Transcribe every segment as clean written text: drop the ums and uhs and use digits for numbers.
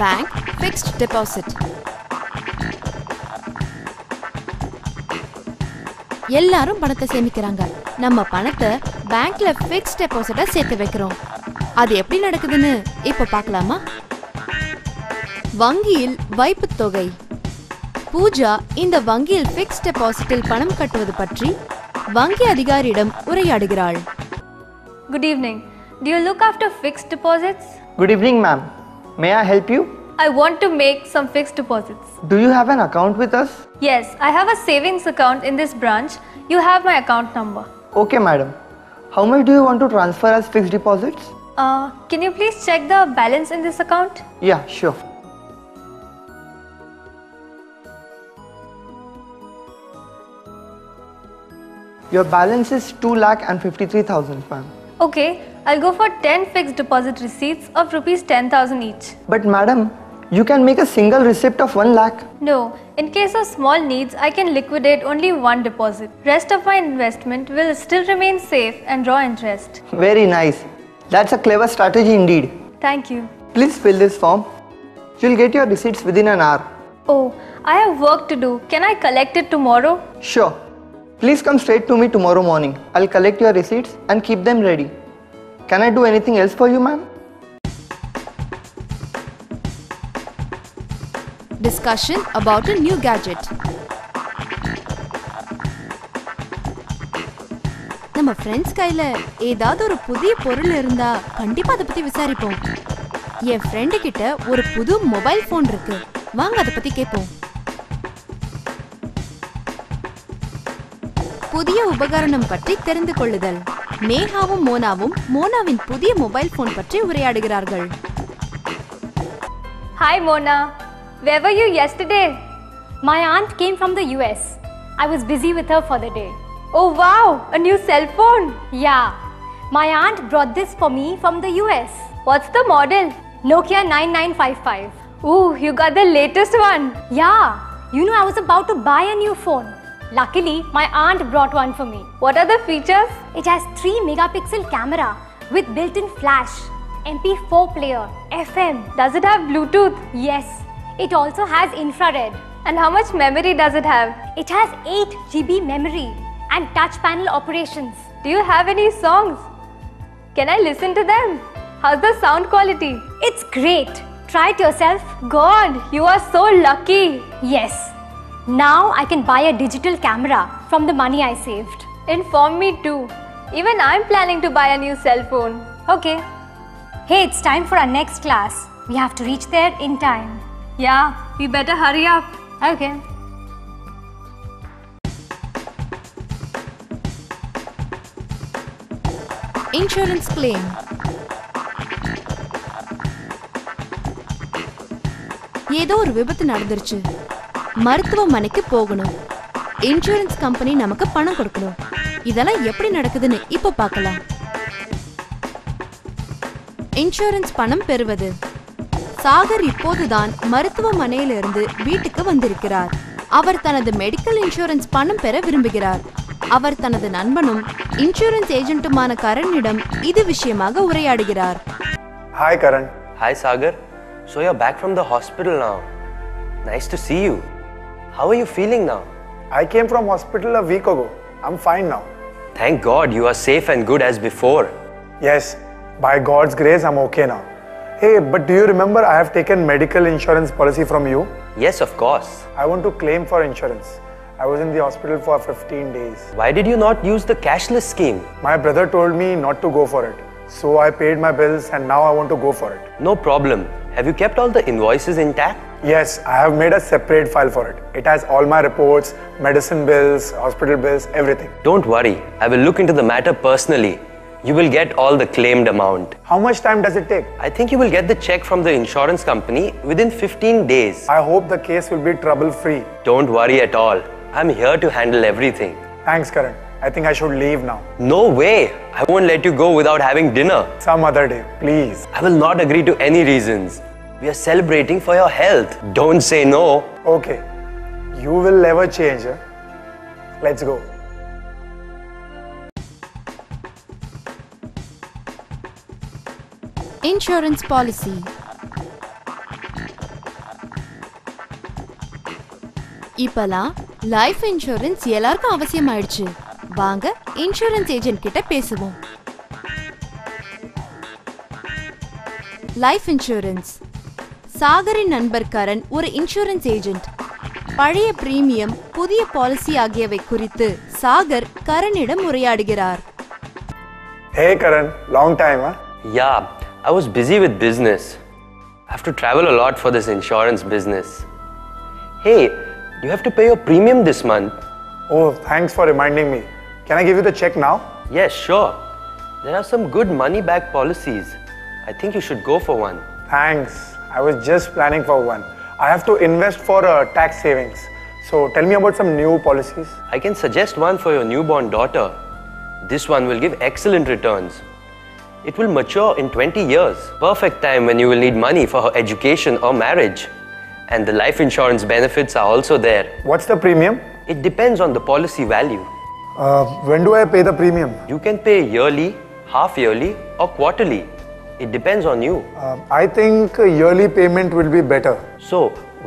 Bank fixed deposit. எல்லாரும் பணத்தை சேமிக்கிறாங்க. நம்ம பணத்தை பேங்க்ல ஃபிக்ஸ்ட் டெபாசிட்டா சேர்த்து வைக்கிறோம். அது எப்படி நடக்குதுன்னு இப்ப பார்க்கலாமா? வங்கியில் வைப்புத் தொகை. பூஜா இந்த வங்கியில் ஃபிக்ஸ்ட் டெபாசிட்டில் பணம் கட்டுவது பற்றி வங்கி அதிகாரியிடம் உரையாடுகிறாள். Good evening. Do you look after fixed deposits? Good evening, ma'am. May I help you? I want to make some fixed deposits. Do you have an account with us? Yes, I have a savings account in this branch. You have my account number. Okay, madam. How much do you want to transfer as fixed deposits? Can you please check the balance in this account? Yeah, sure. Your balance is 2,53,000, ma'am. Okay, I'll go for 10 fixed deposit receipts of rupees 10,000 each. But madam, you can make a single receipt of 1 lakh. No, in case of small needs, I can liquidate only one deposit. Rest of my investment will still remain safe and draw interest. Very nice. That's a clever strategy indeed. Thank you. Please fill this form. You'll get your receipts within an hour. Oh, I have work to do. Can I collect it tomorrow? Sure. Please come straight to me tomorrow morning. I'll collect your receipts and keep them ready. Can I do anything else for you, ma'am? Discussion about a new gadget. நம்ம friends கையில ஏதாவது ஒரு புதிய பொருள் இருந்தா கண்டிப்பா அதை பத்தி விசாரிப்போம். என் ஃப்ரெண்டு கிட்ட ஒரு புது மொபைல் போன் இருக்கு. வாங்க அதை பத்தி கேட்போம். புதிய உபகரணம் பற்றி தெரிந்து கொள்ளுதல். நேஹாவும் மோனாவும் மோனாவின் புதிய மொபைல் போன் பற்றி உரையாடுகிறார்கள். Hi Mona, where were you yesterday? My aunt came from the US. I was busy with her for the day. Oh wow, a new cell phone. Yeah, my aunt brought this for me from the US. What's the model? Nokia 9955. Ooh, you got the latest one. Yeah, you know I was about to buy a new phone. Luckily, my aunt brought one for me. What are the features? It has 3 megapixel camera with built-in flash, MP4 player, FM. Does it have Bluetooth? Yes, it also has infrared. And how much memory does it have? It has 8 GB memory and touch panel operations. Do you have any songs? Can I listen to them? How's the sound quality? It's great. Try it yourself. God, you are so lucky. Yes. Now I can buy a digital camera from the money I saved. Inform me too. Even I'm planning to buy a new cell phone. Okay. Hey, it's time for our next class. We have to reach there in time. Yeah, we better hurry up. Okay. Insurance claim. ஏதோ ஒரு விபத்து நடந்துருச்சு. மருத்துவமனைக்கு போகணும். Insurance company நமக்கு பணம் கொடுக்கணும். இதெல்லாம் எப்படி நடக்குதுன்னு இப்ப பார்க்கலாம். இன்சூரன்ஸ் பணம் பெறுவது. சாகர் இப்போதுதான் மருத்துவமனையிலிருந்து வீட்டுக்கு வந்திருக்கிறார். அவர் தனது மெடிக்கல் இன்சூரன்ஸ் பணம் பெற விரும்புகிறார். அவர் தனது நண்பனும் இன்சூரன்ஸ் ஏஜென்ட்டுமான கரணிடம் இது விஷயமாக உரையாடுகிறார். Hi Karan. Hi Sagar. So you're back from the hospital now. Nice to see you. How are you feeling now? I came from hospital a week ago. I'm fine now. Thank God you are safe and good as before. Yes, by God's grace I'm okay now. Hey, but do you remember I have taken medical insurance policy from you? Yes, of course. I want to claim for insurance. I was in the hospital for 15 days. Why did you not use the cashless scheme? My brother told me not to go for it. So I paid my bills and now I want to go for it. No problem. Have you kept all the invoices intact? Yes, I have made a separate file for it. It has all my reports, medicine bills, hospital bills, everything. Don't worry. I will look into the matter personally. You will get all the claimed amount. How much time does it take? I think you will get the check from the insurance company within 15 days. I hope the case will be trouble-free. Don't worry at all. I'm here to handle everything. Thanks, Karan. I think I should leave now. No way. I won't let you go without having dinner. Some other day, please. I will not agree to any reasons. We are celebrating for your health. Don't say no. Okay. You will never change. Huh? Let's go. Insurance policy. இப்பலாம் life insurance எல்லாருக்கும் அவசியமாயிடுச்சு. வாங்க insurance agent கிட்ட பேசுவோம். Life insurance. சாகரின் நண்பர் கரண் ஒரு insurance agent. பழைய premium, புதிய policy ஆகியவை குறித்து சாகர் கரணிடம் உரையாடுகிறார். Hey Karan, long time, huh? Yeah, I was busy with business. I have to travel a lot for this insurance business. Hey, you have to pay your premium this month. Oh, thanks for reminding me. Can I give you the check now? Yes, sure. There are some good money back policies. I think you should go for one. Thanks. I was just planning for one. I have to invest for tax savings. So tell me about some new policies. I can suggest one for your newborn daughter. This one will give excellent returns. It will mature in 20 years. Perfect time when you will need money for her education or marriage. And the life insurance benefits are also there. What's the premium? It depends on the policy value. When do I pay the premium? You can pay yearly, half yearly or quarterly. It depends on you. I think yearly payment will be better. So,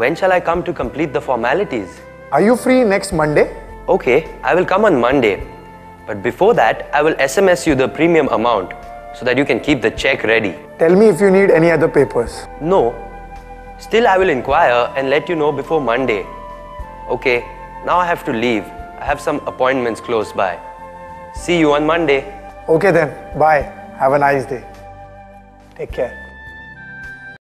when shall I come to complete the formalities? Are you free next Monday? Okay, I will come on Monday. But before that, I will SMS you the premium amount so that you can keep the check ready. Tell me if you need any other papers. No. Still, I will inquire and let you know before Monday. Okay, now I have to leave. I have some appointments close by. See you on Monday. Okay then, bye. Have a nice day. Take care.